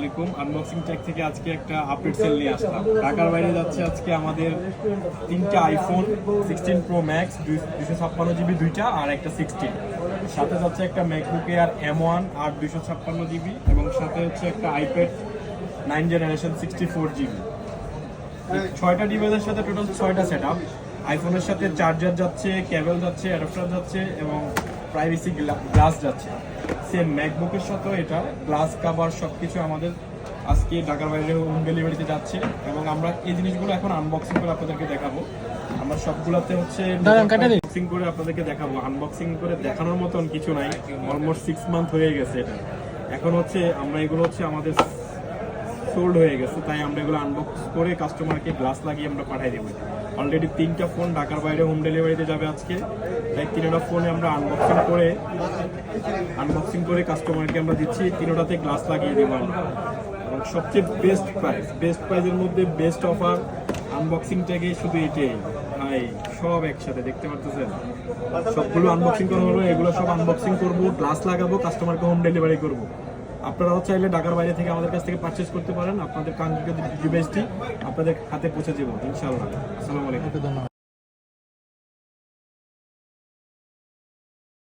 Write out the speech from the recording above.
আলাইকুম। Unboxing take থেকে আজকে একটা আপডেট সেল নিয়ে আসলাম। ঢাকার বাইরে যাচ্ছে আজকে আমাদের তিনটা আইফোন 16 প্রো ম্যাক্স 256 জিবি দুইটা আর একটা 16, সাথে যাচ্ছে একটা ম্যাকবুক এয়ার M1 আর 256 জিবি, এবং সাথে হচ্ছে একটা আইপ্যাড 9 জেনারেশন 64 জিবি। ছয়টা ডিভাইসের সাথে টোটাল 6টা সেট আপ। আইফোনের সাথে চার্জার যাচ্ছে, কেবল যাচ্ছে, অ্যাডাপ্টার যাচ্ছে এবং প্রাইভেসি গ্লাস যাচ্ছে। সেম ম্যাকবুকের সাথেও এটা গ্লাস কাভার সব কিছু আমাদের আজকে ঢাকার বাইরে হোম ডেলিভারিতে যাচ্ছে, এবং আমরা এই জিনিসগুলো এখন আনবক্সিং করে আপনাদেরকে দেখাবো। আমরা সবগুলোতে হচ্ছে আনবক্সিং করে আপনাদেরকে দেখাবো। আনবক্সিং করে দেখানোর মতন কিছু নাই, অলমোস্ট 6 মান্থ হয়ে গেছে এটা। এখন হচ্ছে আমরা এগুলো হচ্ছে আমাদের সোল্ড হয়ে গেছে, তাই আমরা এগুলো আনবক্স করে কাস্টমারকে গ্লাস লাগিয়ে আমরা পাঠিয়ে দেবো। অলরেডি 3টা ফোন ঢাকার বাইরে হোম ডেলিভারিতে যাবে আজকে, তাই 3টা ফোনে আমরা আনবক্সিং করে কাস্টমারকে আমরা দিচ্ছি। 3টাতে গ্লাস লাগিয়ে দেবো আমরা। এবং সবচেয়ে বেস্ট প্রাইজের মধ্যে বেস্ট অফার আনবক্সিং থেকে শুধু এটাই ভাই, সব একসাথে দেখতে পারতেছেন। সবগুলো আনবক্সিং করা হলো, এগুলো সব আনবক্সিং করবো, গ্লাস লাগাবো, কাস্টমারকে হোম ডেলিভারি করবো। আপনারাও চাইলে ঢাকার বাইরে থেকে আমাদের কাছ থেকে পারচেজ করতে পারেন। আপনাদের কাঙ্ক্ষিত ডিভাইসটি আপনাদের হাতে পৌঁছে দেবো ইনশাআল্লাহ। আসসালামু আলাইকুম।